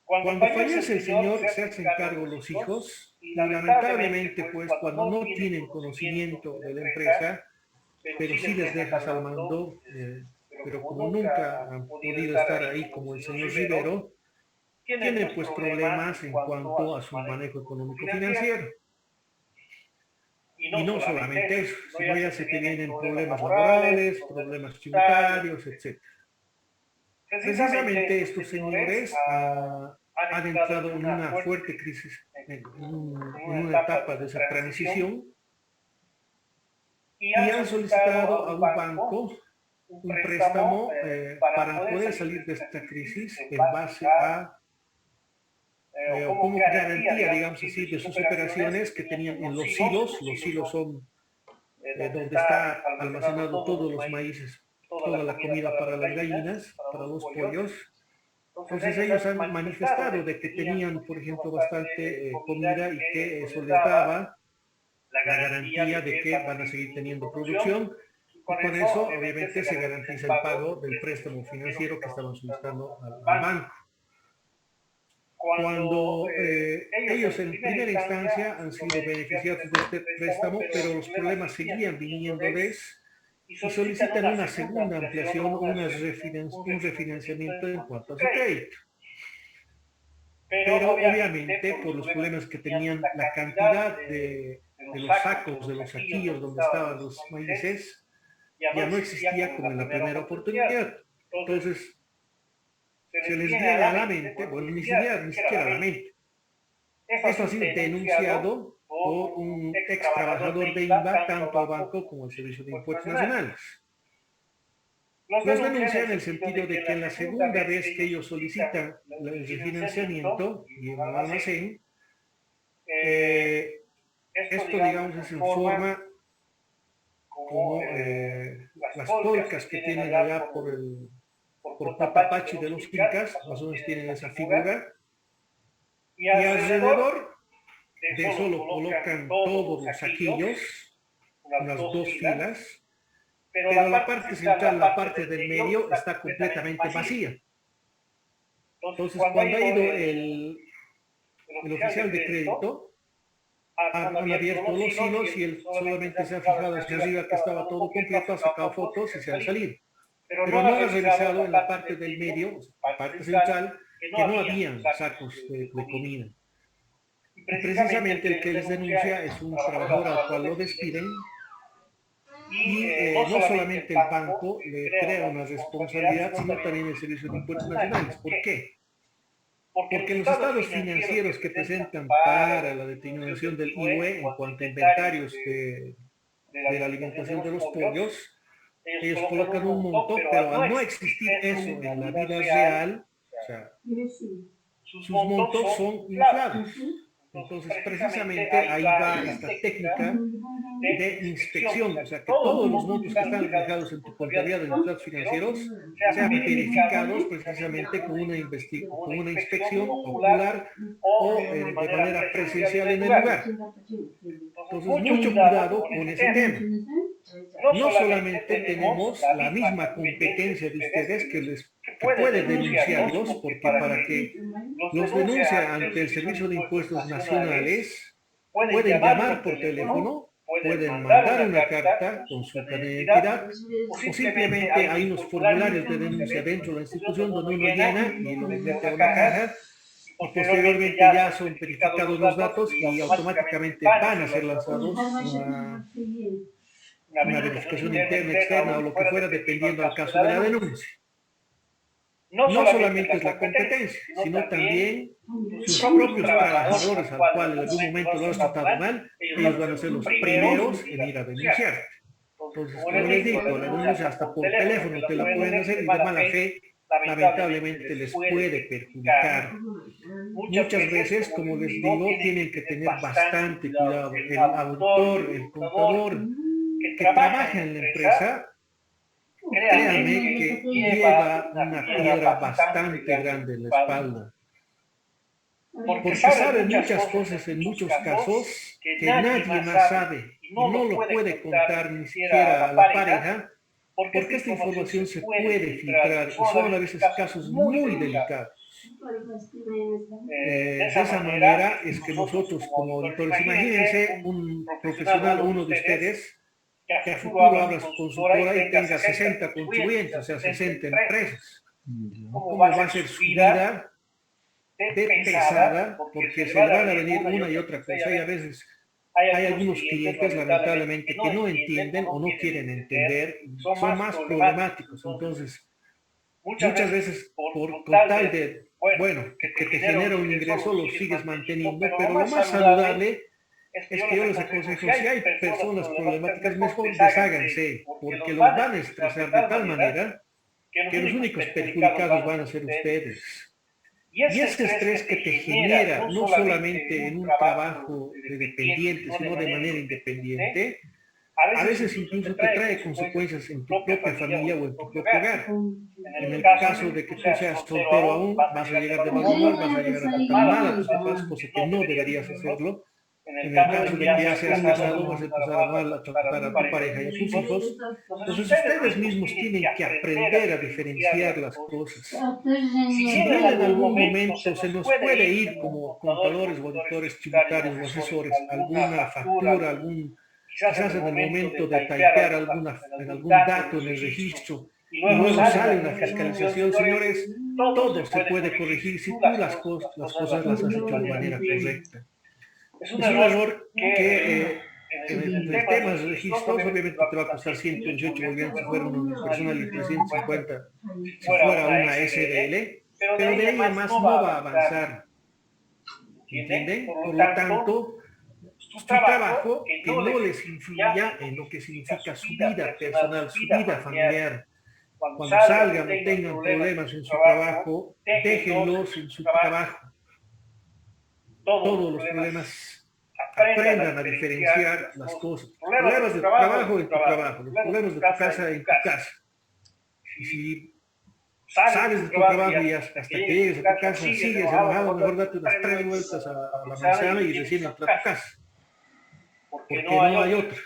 Cuando fallece el señor, se hacen cargo los hijos y lamentablemente, pues, cuando no tienen conocimiento de la empresa, pero sí les dejas al mando, pero como nunca han podido estar ahí como el señor Rivero, tienen pues problemas en cuanto a su manejo económico financiero. Y no solamente eso, sino ya se te vienen problemas laborales, problemas tributarios, etc. Precisamente estos señores han entrado en una fuerte crisis, en una etapa de esa transición, y han solicitado a un banco un préstamo para poder salir de esta crisis en base a como garantía, digamos así, de sus operaciones que tenían en los silos. Los silos son donde está almacenado todos los maíces, toda la comida para las gallinas, para los pollos. Entonces ellos han manifestado de que tenían, por ejemplo, bastante comida y que eso les daba la garantía de que van a seguir teniendo producción. Y con eso, obviamente, se garantiza el pago del préstamo financiero que estaban solicitando al banco. Cuando ellos en primera instancia han sido beneficiados de este préstamo, pero los problemas seguían viniéndoles y solicitan una segunda ampliación o un refinanciamiento en cuanto a su crédito. Pero obviamente por los problemas que tenían, la cantidad de los sacos, de los saquillos donde estaban los maíces, ya no existía como en la primera oportunidad. Entonces, se les viene a la mente, bueno, ni siquiera a la mente. Esto ha sido denunciado por un ex trabajador de INBA, tanto al banco como al Servicio de Impuestos Nacionales. Los denuncian en el sentido de que en la segunda vez que ellos solicitan el refinanciamiento y en el almacén, esto, digamos, es en forma como las polcas que tienen allá por Papapachi de los incas, más o menos tienen esa figura, y alrededor de eso lo colocan todos los saquillos, unas dos filas, pero la parte central, la parte del medio, está completamente vacía. Entonces, cuando ha ido el oficial de crédito, han abierto los hilos y él solamente se ha fijado hacia arriba que estaba todo completo, ha sacado fotos y se han salido. Pero no ha revisado en la parte del medio, parte central, que no habían sacos de comida. Y precisamente el que les denuncia es un trabajador al cual lo despiden y no solamente el banco le crea una responsabilidad, sino también el Servicio de Impuestos Nacionales. ¿Por qué? Porque los estados financieros que presentan para la determinación del IVE en cuanto a inventarios de la alimentación de los pollos, ellos colocan un monto, pero al no existir eso en la vida real, o sea, sus montos son inflados. Entonces, precisamente ahí va esta técnica de inspección, o sea, que todos los montos que están reflejados en tu contabilidad de los estados financieros sean verificados precisamente con una inspección ocular o de manera presencial en el lugar. Entonces, mucho cuidado con ese tema. No solamente tenemos la misma competencia de ustedes que puede denunciarlos, porque para que los denuncie ante el Servicio de Impuestos Nacionales, pueden llamar por teléfono, pueden mandar una carta con su carnet de identidad, o simplemente hay unos formularios de denuncia dentro de la institución donde uno llena y lo mete a una caja, y posteriormente ya son verificados los datos y automáticamente van a ser lanzados una verificación interna, externa o lo que fuera, dependiendo del caso de la denuncia. No solamente es la competencia, sino también sus propios trabajadores al cual en algún momento lo has tratado mal, ellos van a ser los primeros en ir a denunciarte. Entonces, como les digo, la denuncia hasta por teléfono te la pueden hacer y de mala fe, lamentablemente les puede perjudicar. Muchas veces, como les digo, tienen que tener bastante cuidado. El auditor, el contador que trabaja en la empresa, créanme que lleva una piedra bastante grande en la espalda. Porque sabe muchas cosas en muchos casos que nadie más sabe y no lo puede contar ni siquiera a la pareja, porque esta información se puede filtrar y son a veces casos muy delicados. De esa manera es que nosotros como auditores, imagínense un profesional, uno de ustedes, que a futuro abra su consultora y tenga 60 contribuyentes, o sea, 60 empresas. ¿Cómo va a ser su vida de pesada? Porque se le van a venir una y otra cosa y a veces hay algunos clientes, lamentablemente, que no entienden o no quieren entender, son más problemáticos. Entonces, muchas veces, con tal de, bueno, que te genera un ingreso, lo sigues manteniendo, pero lo más saludable es que yo les aconsejo, si hay personas problemáticas, mejor desháganse, porque los van a estresar de tal manera que los únicos perjudicados van a ser ustedes. Y ese estrés que te genera, no solamente en un trabajo de dependiente, sino de manera independiente, a veces incluso te trae consecuencias en tu propia familia o en tu propio hogar. En el caso de que tú seas soltero aún, vas a llegar de mal humor, vas a llegar a tratar mal a tus papás, cosa que no deberías hacerlo. En el caso de que ya seas casado, vas a empezar a tratar a tu pareja y a tus hijos. Entonces ustedes mismos tienen que aprender a diferenciar las cosas. Si bien en algún momento se nos puede ir como contadores o auditores tributarios o asesores alguna factura, quizás en el momento de typear algún dato en el registro y luego sale una fiscalización, señores, todo se puede corregir si tú las cosas las has hecho de manera correcta. Es un error que en el tema de registros obviamente te va a costar 118 bolivianos si fuera una personal y 350 si fuera una SRL, pero de ahí además no va a avanzar. ¿Entienden? Por lo tanto, su trabajo que no les influya en lo que significa su vida personal, su vida familiar. Cuando salgan o tengan problemas en su trabajo, déjenlos en su trabajo. Todos los problemas, aprendan a diferenciar las cosas. Los problemas de tu trabajo en tu trabajo, los problemas de tu casa en tu casa. Y si sales de tu trabajo y hasta que llegues a tu casa sigues enojado, mejor date unas 3 vueltas a la manzana y recién entra a tu casa. Porque no hay otra.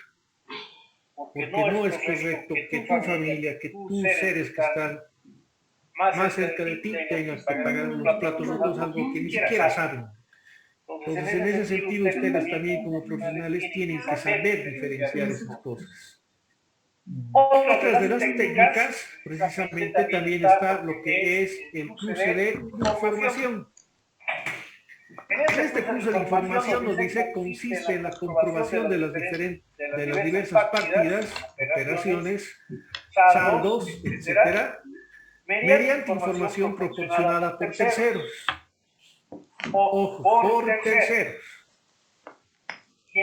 Porque no es correcto que tu familia, que tus seres que están más cerca de ti tengan que pagar los platos rotos, algo que ni siquiera saben. Entonces, en ese sentido, ustedes también como profesionales tienen que saber diferenciar esas cosas. Otras de las técnicas, precisamente, también está lo que es el cruce de información. En este cruce de información nos dice consiste en la comprobación de las diversas partidas, operaciones, saldos, etcétera, mediante información proporcionada por terceros. Ojo, por terceros.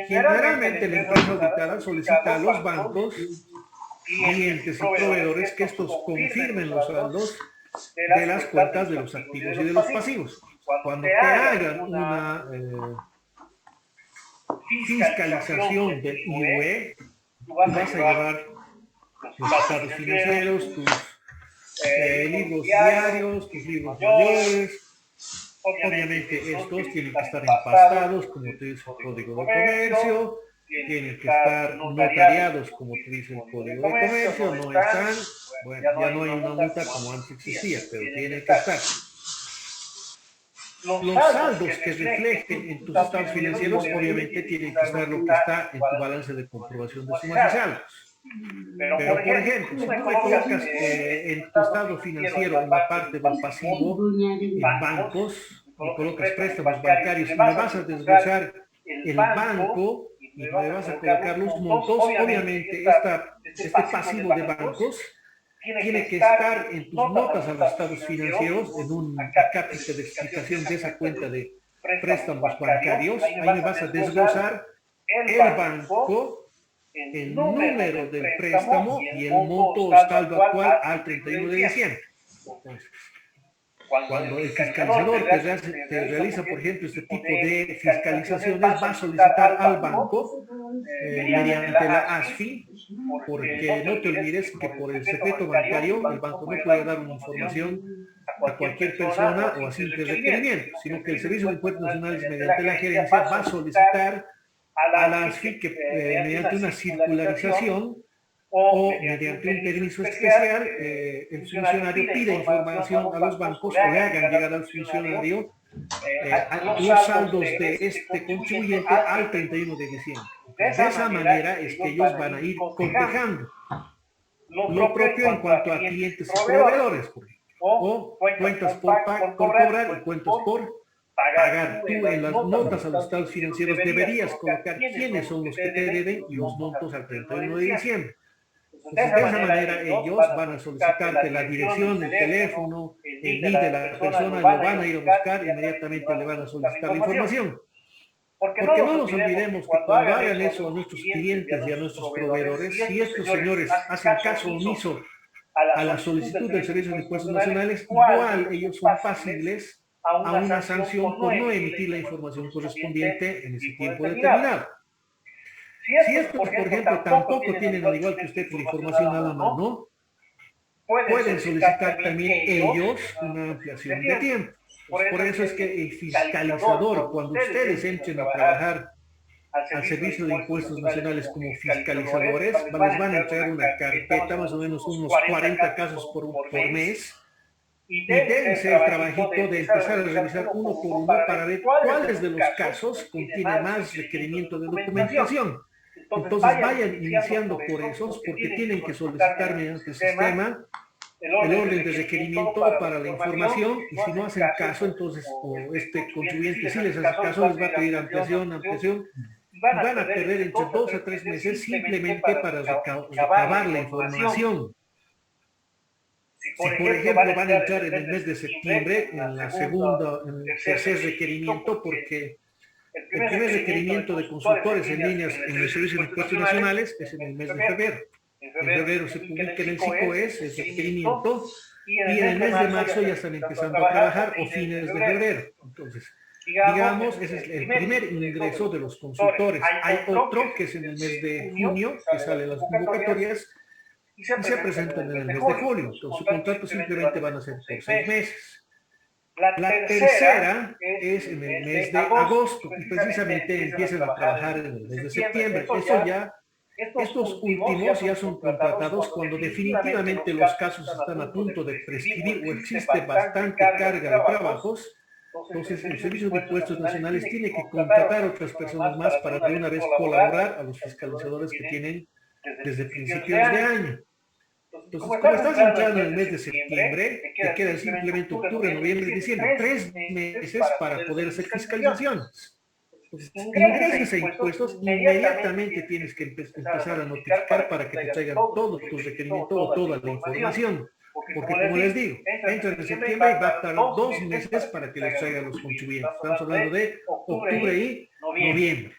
Generalmente la empresa auditada solicita a los bancos, clientes y proveedores que estos confirmen los saldos de las cuentas de los activos y de los pasivos. Cuando te hagan una fiscalización del IUE, tú vas a llevar tus estados financieros, tus libros diarios, tus libros mayores. Obviamente estos tienen que estar empastados, como te dice el Código de Comercio, tienen que estar notariados, como te dice el Código de Comercio, no están, bueno, ya no hay una multa como antes existía, pero tienen que estar. Los saldos que reflejen en tus estados financieros, obviamente tienen que estar lo que está en tu balance de comprobación de sumas y saldos. Pero, por ejemplo, si tú me colocas en tu estado financiero, en la parte del pasivo, en bancos, me colocas préstamos bancarios y me vas a desglosar el banco y me vas a colocar los montos, obviamente este pasivo de bancos tiene que estar en tus notas a los estados financieros, en un acápite de explicación de esa cuenta de préstamos bancarios. Ahí me vas a desglosar el banco, el número del préstamo y el monto saldo actual al 31 de diciembre. Entonces, cuando el fiscalizador te realiza, por ejemplo, este tipo de fiscalizaciones, va a solicitar al banco mediante la ASFI, porque no te olvides que por el secreto bancario el banco no puede dar una información a cualquier persona o a simple requerimiento, sino que el Servicio de Impuestos Nacionales mediante la gerencia va a solicitar a la ASFI que mediante una circularización o mediante un permiso especial el funcionario pida información a los bancos o le hagan llegar al funcionario los saldos de este contribuyente al 31 de diciembre. De esa manera es que ellos van a ir cotejando lo propio en cuanto a clientes y proveedores, por ejemplo, o cuentas por cobrar y cuentas por pagar. Tú en las notas a los estados financieros deberías colocar quiénes son los que te deben y los montos al 31 de diciembre. Entonces, de esa manera ellos van a solicitarte la dirección, el teléfono, el NID de la persona, lo van a ir a buscar e inmediatamente le van a solicitar la información. Porque no nos olvidemos que cuando hagan eso a nuestros clientes y a nuestros proveedores, si estos señores hacen caso omiso a la solicitud del Servicio de Impuestos Nacionales, igual ellos son pasibles a una sanción por no emitir la información correspondiente en ese tiempo determinado. Si estos, por ejemplo, tampoco tienen, al igual que usted, la información a la mano, pueden solicitar también ellos una ampliación de tiempo. Pues por eso es que el fiscalizador, cuando ustedes entren a trabajar al Servicio de Impuestos Nacionales como fiscalizadores, les van a entregar una carpeta, más o menos unos 40 casos por mes, y deben ser el trabajito de empezar a revisar uno por uno para ver cuáles de los casos contiene más requerimiento de documentación. Entonces vayan iniciando por esos, porque tienen que solicitar mediante el sistema el orden de requerimiento para la información, y si no hacen caso, entonces este contribuyente sí les hace caso, les va a pedir ampliación, y van a perder entre 2 a 3 meses simplemente para recabar la información. Si por ejemplo van a entrar en el mes de septiembre, en el tercer requerimiento, porque el primer requerimiento de consultores en líneas en el Servicio de Impuestos Nacionales es en el mes de febrero. En febrero se publica en el SICOES el requerimiento, y en el mes de marzo ya están empezando a trabajar, o fines de febrero. Entonces, digamos, ese es el primer ingreso de los consultores. Hay otro que es en el mes de junio, que salen las convocatorias, y se presentan en el mes de julio. Entonces, su contrato simplemente van a ser por 6 meses. La tercera es en el mes de agosto y precisamente empiezan a trabajar en el mes de septiembre. Estos últimos ya son contratados cuando definitivamente los casos están a punto de prescribir o existe bastante carga de trabajos. Entonces, el Servicio de Impuestos Nacionales tiene que contratar a otras personas más para de una vez colaborar a los fiscalizadores que tienen desde principios de año. Entonces, como estás entrando en el mes de septiembre, te quedan simplemente octubre, noviembre y diciembre, 3 meses para poder hacer fiscalizaciones. Entonces, ingresos e impuestos, inmediatamente tienes que empezar a notificar para que te traigan todos tus requerimientos o toda la información. Porque como les digo, entran en septiembre y va a tardar 2 meses para que les traigan los contribuyentes. Estamos hablando de octubre y noviembre.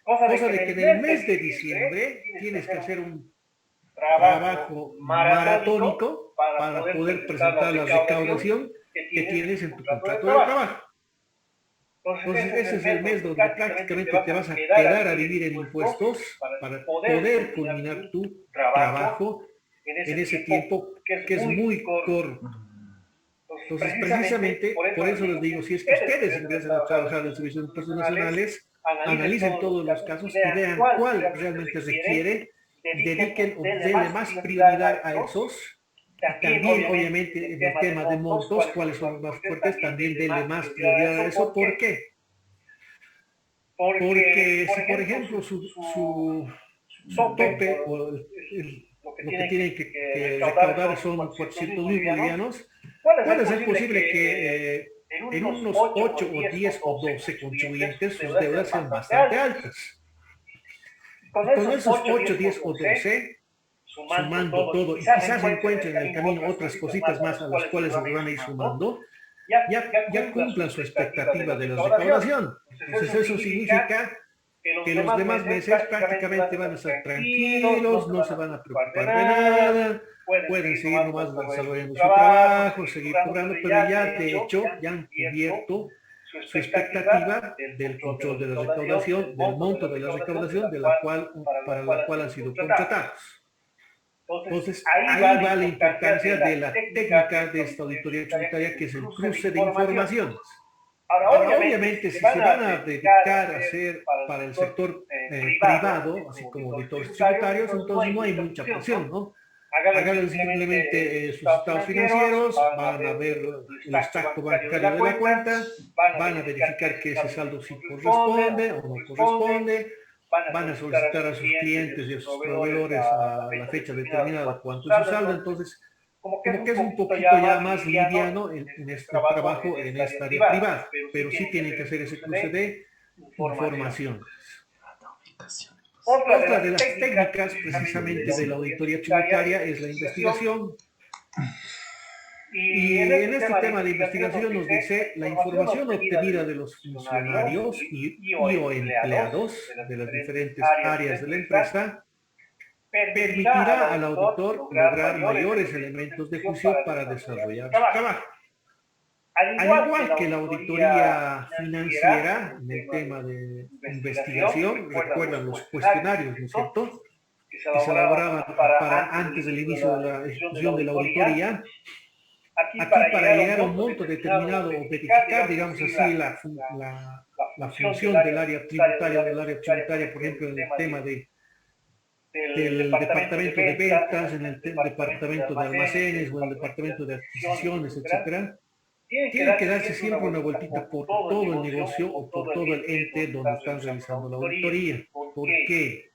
Cosa de que en el mes de diciembre tienes que hacer un trabajo maratónico para poder presentar la recaudación que tienes en tu contrato de trabajo. Entonces, ese es el mes donde prácticamente te vas a quedar a vivir en impuestos para poder culminar tu trabajo en ese tiempo que es muy corto. Entonces, precisamente, por eso les digo, si es que ustedes ingresan a trabajar en el Servicio de Impuestos Nacionales, analicen todos los casos y vean cuál realmente requiere, dediquen o denle más prioridad a esos. También, obviamente, en el tema de montos, cuáles son los más fuertes, también denle más prioridad a eso. ¿Por qué? Porque si, por ejemplo, su tope o lo que tienen que recaudar son 400.000 bolivianos, puede ser posible que en unos 8 o 10 o 12 contribuyentes sus deudas sean bastante altas. Con esos 8, 10 o 12, sumando todo, y quizás encuentren en el camino otras cositas más a las cuales se van a ir sumando, ya cumplan su expectativa de la recaudación. Entonces eso significa que los demás meses prácticamente van a estar tranquilos, no se van a preocupar de nada, pueden seguir nomás desarrollando su trabajo, seguir cobrando, pero ya de hecho ya han cubierto su expectativa del control de la recaudación, del monto de la recaudación para la cual han sido contratados. Entonces, ahí va la importancia de la técnica de esta auditoría tributaria, que es el cruce de informaciones. Ahora, obviamente, si se van a dedicar a hacer para el sector privado, así como auditores tributarios, entonces no hay mucha presión, ¿no? Hagan simplemente sus estados financieros, van a ver el extracto bancario de la cuenta, van a verificar que ese saldo sí corresponde o no corresponde, van a solicitar a sus clientes y a sus proveedores a la fecha determinada cuánto es su saldo. Entonces, como que es un poquito ya más liviano en este trabajo en esta área privada, pero sí tienen que hacer ese cruce de informaciones. Otra de las técnicas precisamente de la auditoría tributaria es la investigación. Y en este tema de investigación nos dice la información obtenida de los funcionarios y o empleados de las diferentes áreas de la empresa permitirá al auditor lograr mayores elementos de juicio para desarrollar su trabajo. Al igual que la auditoría financiera en el tema de investigación, recuerdan los cuestionarios, ¿no es cierto?, que se elaboraban para antes del inicio de la ejecución de la auditoría. Aquí para llegar a un monto determinado o verificar, digamos así, la función del área tributaria, por ejemplo, en el tema del departamento de ventas, en el departamento de almacenes o en el departamento de adquisiciones, etcétera, tiene que darse siempre una vueltita por todo el negocio o por todo el ente donde están realizando la auditoría. ¿Por qué?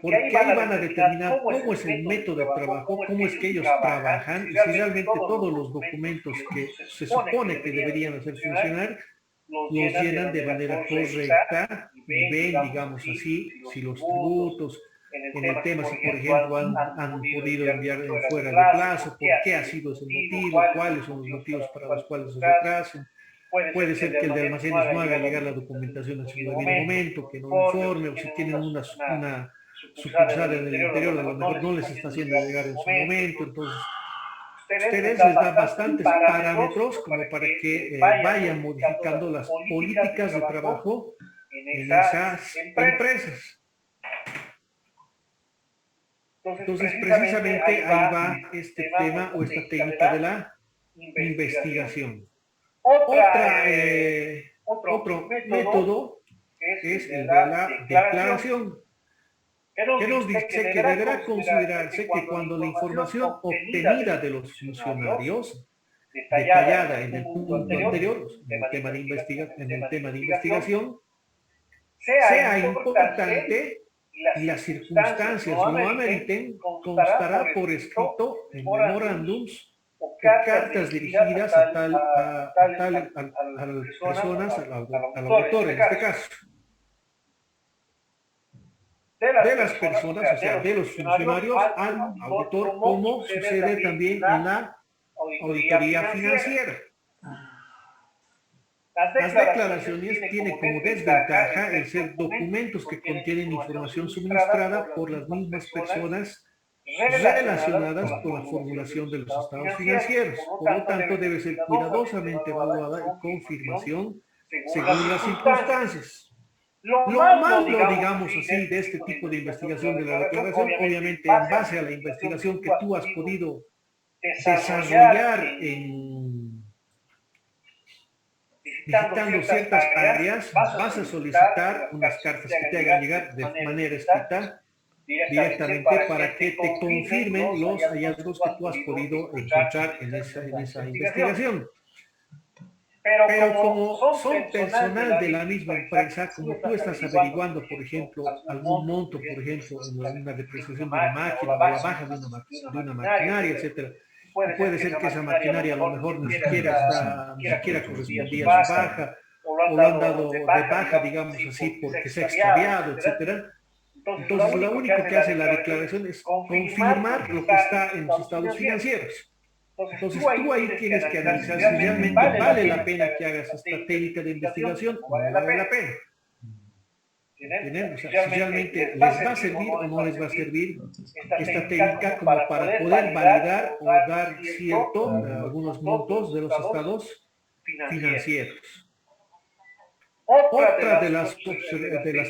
Porque ahí van a determinar cómo es el método de trabajo, cómo es que ellos trabajan y si realmente todos los documentos que se supone que deberían hacer funcionar los llenan de manera correcta y ven, digamos así, si los tributos, en el tema si por ejemplo han podido enviar fuera de plazo, por qué ha sido ese motivo, cuáles son los motivos para los cuales se retrasan. Puede ser que el de almacenes no haga llegar la documentación en su debido momento, que no informe, o si tienen una sucursal en el interior, a lo mejor no les está haciendo llegar en su momento. Entonces, ustedes les dan bastantes parámetros como para que vayan modificando las políticas de trabajo en esas empresas. Entonces, precisamente ahí va este tema o esta técnica de la investigación. Otro método es el de la declaración, que nos dice que deberá considerarse que cuando la información obtenida de los funcionarios, detallada en el punto anterior, en el tema de investigación, sea importante y las circunstancias lo ameriten, constará por escrito en memorándums o cartas dirigidas a las personas, al autor en este caso, de las personas, o sea, de los funcionarios al auditor, como sucede también en la auditoría financiera. Las declaraciones tienen como desventaja el ser documentos que contienen información suministrada por las mismas personas relacionadas con la formulación de los estados financieros. Por lo tanto, debe ser cuidadosamente evaluada y confirmación según las circunstancias. Lo malo, digamos así, de este tipo de investigación de la declaración, obviamente en base a la investigación que tú has podido desarrollar visitando ciertas áreas, vas a solicitar unas cartas que te hagan llegar de manera escrita directamente para que te confirmen los hallazgos que tú has podido encontrar en esa investigación. Pero como son personal de la misma empresa, como tú estás averiguando, por ejemplo, algún monto, por ejemplo, en una depreciación de una máquina o la baja de una maquinaria, etcétera, puede ser que esa maquinaria a lo mejor ni siquiera correspondía a su baja, o lo han dado de baja, digamos así, porque se ha extraviado, etcétera. Entonces, lo único que hace la declaración es confirmar lo que está en los estados financieros. Entonces, tú ahí tienes que analizar si realmente vale la pena que hagas esta técnica de investigación o no vale la pena. ¿Entienden? O sea, si realmente les va a servir o no les va a servir esta técnica como para poder validar o dar cierto algunos montos de los estados financieros. Otra de las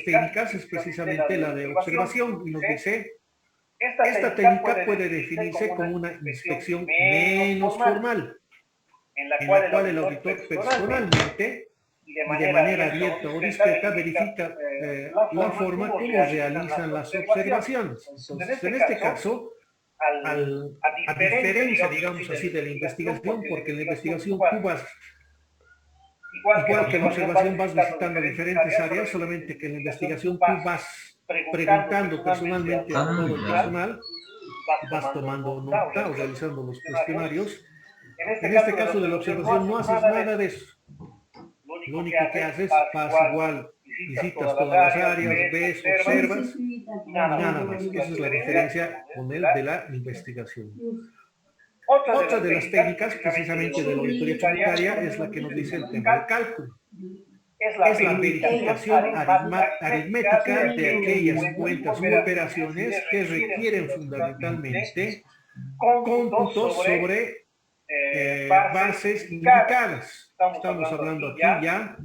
técnicas es precisamente la de observación, y nos dice: esta técnica puede definirse como una inspección menos formal, en la cual el auditor personalmente y de manera abierta o discreta verifica la forma como realizan las observaciones. Entonces, en este caso, a diferencia, digamos así, de la investigación, porque en la investigación tú vas, igual que en la observación, vas visitando diferentes áreas, solamente que en la investigación tú vas preguntando personalmente a todo el personal, vas tomando nota o realizando los cuestionarios. En este caso de la observación no haces nada de eso. Lo único que haces, vas igual, visitas todas las áreas, ves, observas, y nada más. Esa es la diferencia con el de la investigación. Otra de las técnicas, precisamente de la auditoría tributaria, es la que nos dice el tema del cálculo. Es la verificación aritmética de aquellas cuentas u operaciones que requieren fundamentalmente cómputos sobre bases indicadas. Estamos hablando aquí ya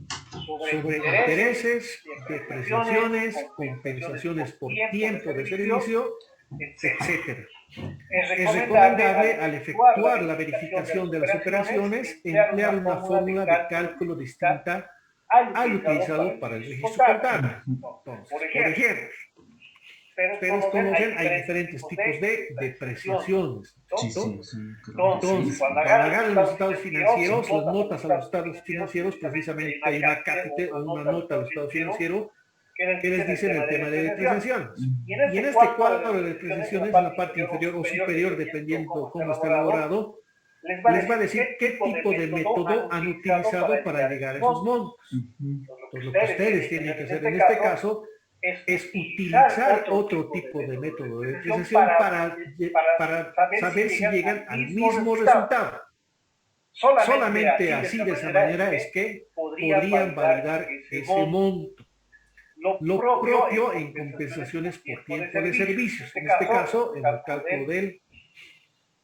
sobre intereses, depreciaciones, compensaciones por tiempo de servicio, etc. Es recomendable, al efectuar la verificación de las operaciones, emplear una fórmula de cálculo distinta al utilizado para el registro contable. Entonces, por ejemplo, ustedes conocen, hay diferentes tipos de depreciaciones. Entonces, cuando agarran los estados financieros, las notas a los estados financieros, precisamente hay una cápite o una nota a los estados financieros que les dicen el tema de depreciaciones. Y en este cuadro de depreciaciones, en la parte inferior o superior, dependiendo cómo está elaborado, les va a decir qué tipo de método han utilizado para llegar a esos montos. Entonces, lo que ustedes tienen que hacer en este caso es utilizar otro tipo de método de depreciación para saber si llegan al mismo resultado. Solamente así, de esa manera, es que podrían validar ese monto. Lo propio en compensaciones por tiempo de servicios. En este caso, en el cálculo de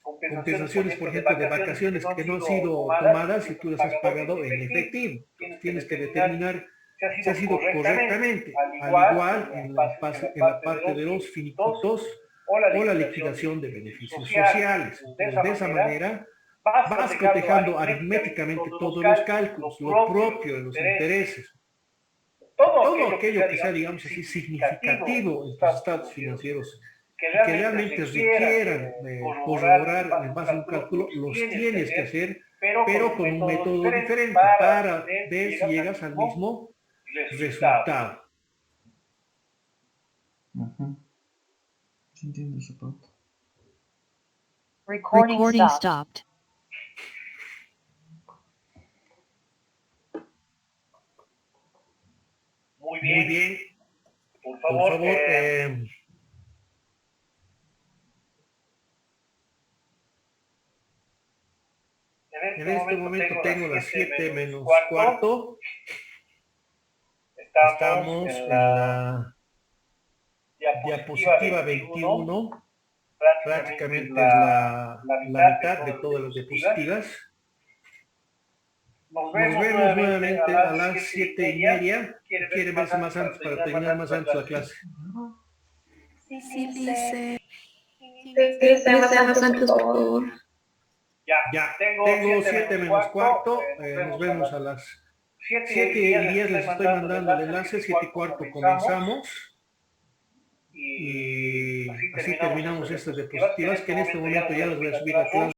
compensaciones, por ejemplo, de vacaciones que no han sido tomadas y tú las has pagado en efectivo. Tienes que determinar si ha sido correctamente. Al igual, en la parte de los finiquitos o la liquidación de beneficios sociales. Entonces, de esa manera, vas cotejando aritméticamente todos los cálculos, lo propio de los intereses, todo aquello que sea, digamos así, significativo en tus estados financieros, que realmente requieran corroborar en base a un cálculo, los tienes que hacer, pero con un método diferente para ver si llegas al mismo resultado. Ujú. Sí entiendo esa parte. Recording stopped. Muy bien. Por favor, en este momento tengo las 7 menos cuarto. Estamos en la diapositiva 21. Prácticamente es la mitad de todas las diapositivas. Nos vemos nuevamente a las 7:30. ¿Quieren verse más antes para terminar más antes la clase? Sí, dice. Más antes, por favor. Ya, tengo 7 menos cuarto. Nos vemos a las 7:10. Les estoy mandando el enlace. 7:15 comenzamos. Y así terminamos estas diapositivas que en este momento ya las voy a subir a clase.